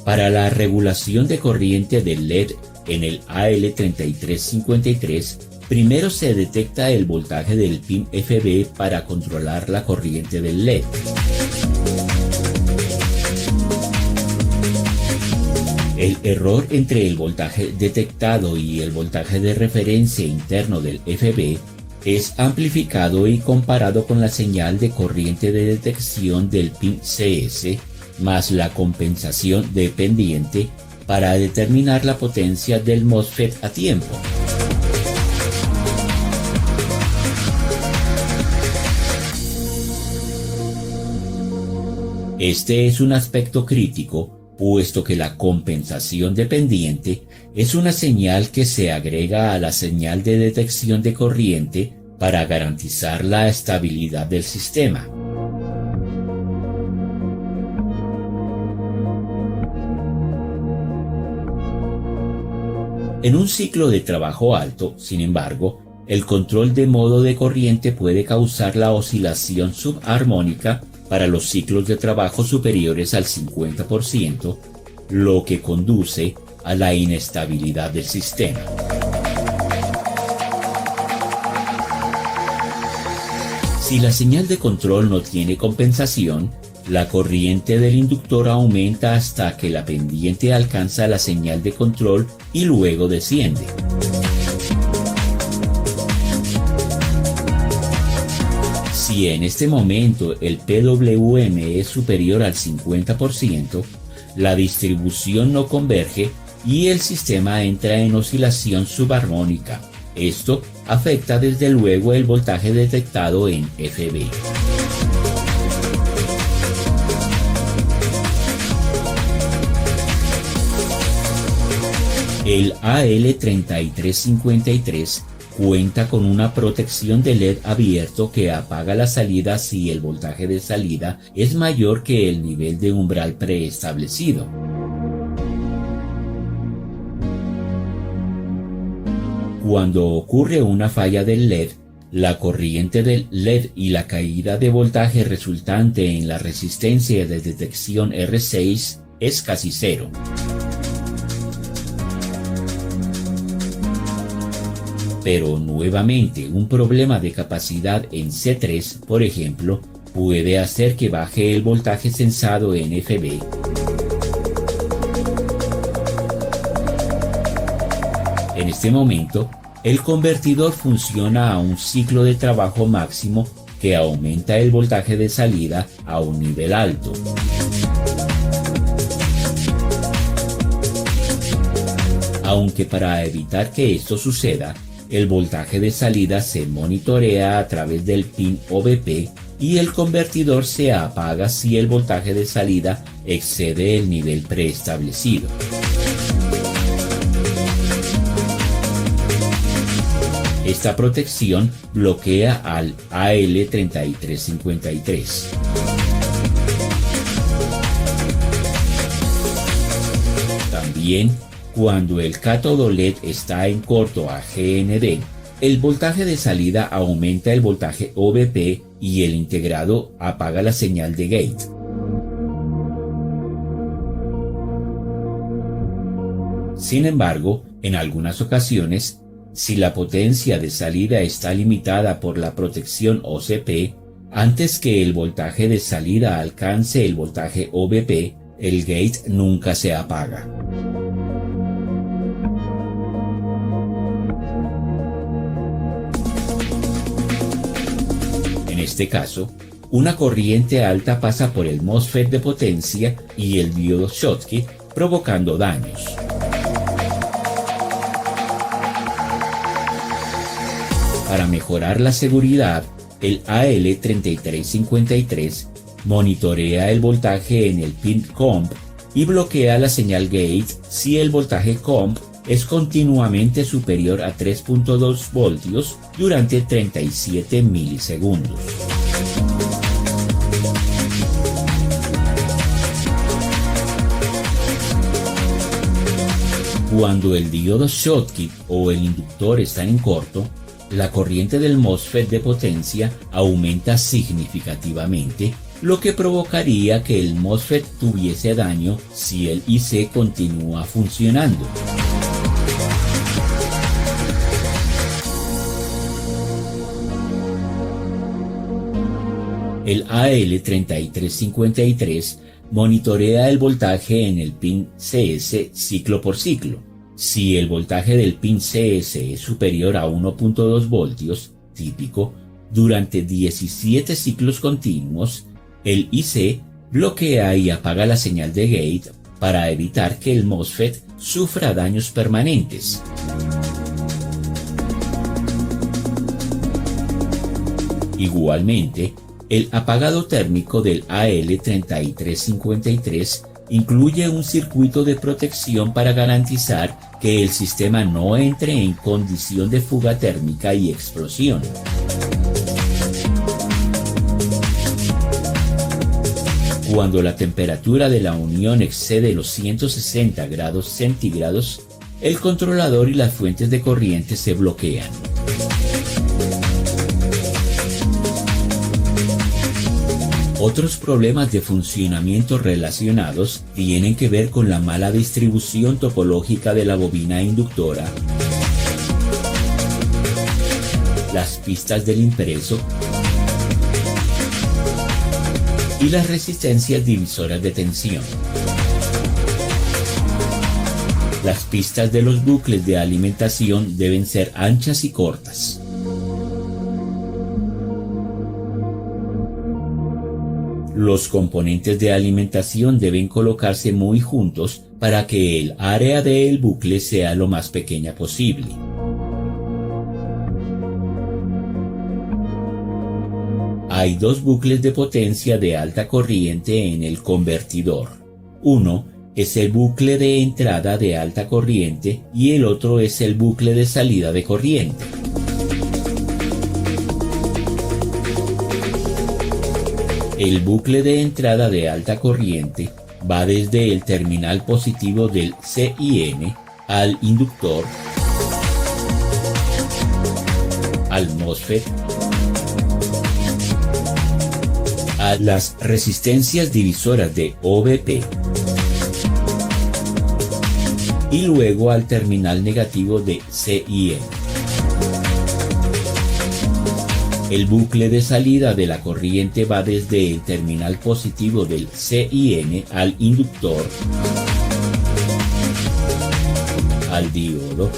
Para la regulación de corriente del LED en el AL3353, primero se detecta el voltaje del pin FB para controlar la corriente del LED. El error entre el voltaje detectado y el voltaje de referencia interno del FB es amplificado y comparado con la señal de corriente de detección del pin CS más la compensación dependiente para determinar la potencia del MOSFET a tiempo. Este es un aspecto crítico, puesto que la compensación dependiente es una señal que se agrega a la señal de detección de corriente para garantizar la estabilidad del sistema. En un ciclo de trabajo alto, sin embargo, el control de modo de corriente puede causar la oscilación subarmónica para los ciclos de trabajo superiores al 50%, lo que conduce a la inestabilidad del sistema. Si la señal de control no tiene compensación, la corriente del inductor aumenta hasta que la pendiente alcanza la señal de control y luego desciende. Si en este momento el PWM es superior al 50%, la distribución no converge y el sistema entra en oscilación subarmónica. Esto afecta desde luego el voltaje detectado en FB. El AL3353 cuenta con una protección de LED abierto que apaga la salida si el voltaje de salida es mayor que el nivel de umbral preestablecido. Cuando ocurre una falla del LED, la corriente del LED y la caída de voltaje resultante en la resistencia de detección R6 es casi cero. Pero nuevamente un problema de capacidad en C3, por ejemplo, puede hacer que baje el voltaje sensado en FB. En este momento, el convertidor funciona a un ciclo de trabajo máximo que aumenta el voltaje de salida a un nivel alto. Aunque para evitar que esto suceda, el voltaje de salida se monitorea a través del pin OBP y el convertidor se apaga si el voltaje de salida excede el nivel preestablecido. Esta protección bloquea al AL3353. También, cuando el cátodo LED está en corto a GND, el voltaje de salida aumenta el voltaje OBP y el integrado apaga la señal de gate. Sin embargo, en algunas ocasiones, si la potencia de salida está limitada por la protección OCP, antes que el voltaje de salida alcance el voltaje OBP, el gate nunca se apaga. En este caso, una corriente alta pasa por el MOSFET de potencia y el diodo Schottky, provocando daños. Para mejorar la seguridad, el AL3353 monitorea el voltaje en el pin comp y bloquea la señal gate si el voltaje comp es continuamente superior a 3.2 voltios durante 37 milisegundos. Cuando el diodo Schottky o el inductor están en corto, la corriente del MOSFET de potencia aumenta significativamente, lo que provocaría que el MOSFET tuviese daño si el IC continúa funcionando. El AL3353 monitorea el voltaje en el pin CS ciclo por ciclo. Si el voltaje del pin CS es superior a 1.2 voltios, típico, durante 17 ciclos continuos, el IC bloquea y apaga la señal de gate para evitar que el MOSFET sufra daños permanentes. Igualmente, el apagado térmico del AL3353 incluye un circuito de protección para garantizar que el sistema no entre en condición de fuga térmica y explosión. Cuando la temperatura de la unión excede los 160 grados centígrados, el controlador y las fuentes de corriente se bloquean. Otros problemas de funcionamiento relacionados tienen que ver con la mala distribución topológica de la bobina inductora, las pistas del impreso y las resistencias divisoras de tensión. Las pistas de los bucles de alimentación deben ser anchas y cortas. Los componentes de alimentación deben colocarse muy juntos para que el área del bucle sea lo más pequeña posible. Hay dos bucles de potencia de alta corriente en el convertidor. Uno es el bucle de entrada de alta corriente y el otro es el bucle de salida de corriente. El bucle de entrada de alta corriente va desde el terminal positivo del CIN al inductor, al MOSFET, a las resistencias divisoras de OVP y luego al terminal negativo de CIN. El bucle de salida de la corriente va desde el terminal positivo del CIN al inductor, al diodo,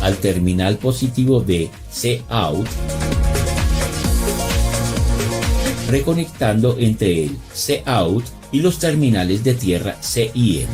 al terminal positivo de Cout, reconectando entre el Cout y los terminales de tierra CIN.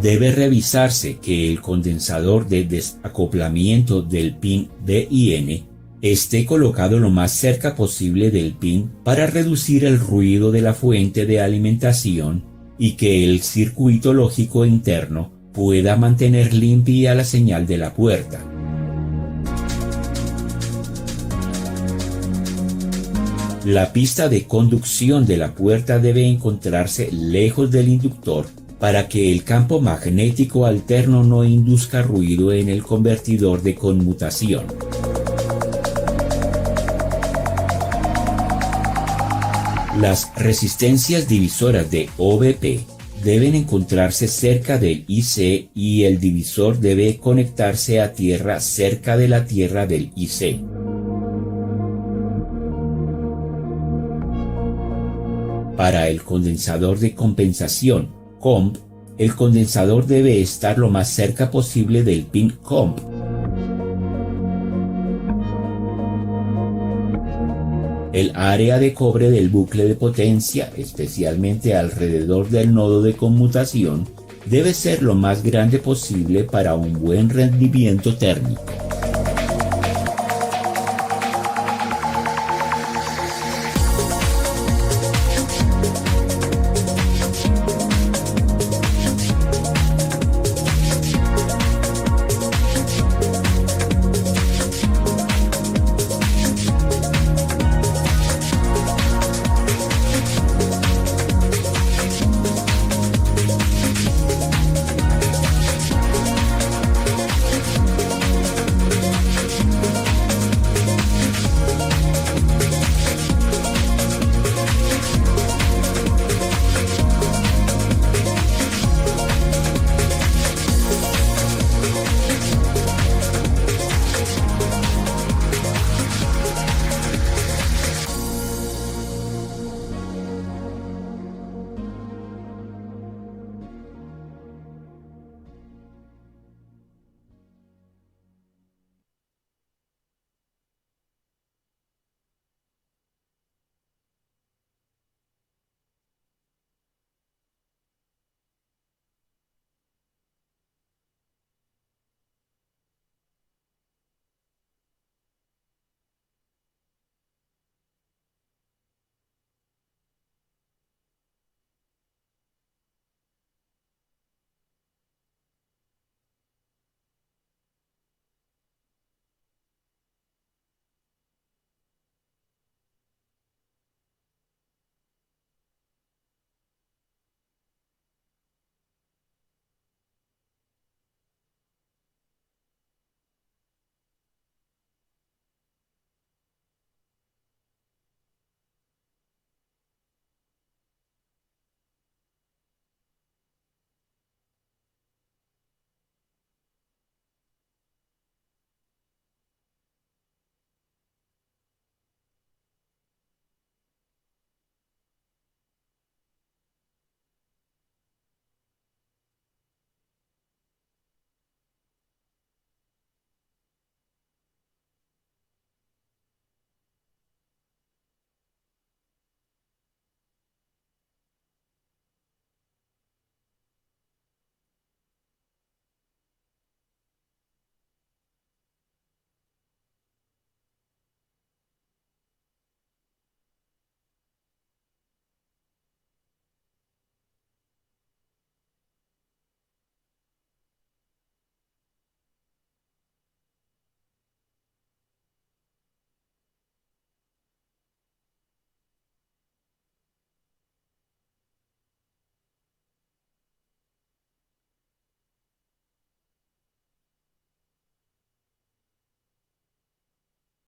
Debe revisarse que el condensador de desacoplamiento del pin DIN esté colocado lo más cerca posible del pin para reducir el ruido de la fuente de alimentación y que el circuito lógico interno pueda mantener limpia la señal de la puerta. La pista de conducción de la puerta debe encontrarse lejos del inductor para que el campo magnético alterno no induzca ruido en el convertidor de conmutación. Las resistencias divisoras de OVP deben encontrarse cerca del IC y el divisor debe conectarse a tierra cerca de la tierra del IC. Para el condensador de compensación COMP, el condensador debe estar lo más cerca posible del pin COMP. El área de cobre del bucle de potencia, especialmente alrededor del nodo de conmutación, debe ser lo más grande posible para un buen rendimiento térmico.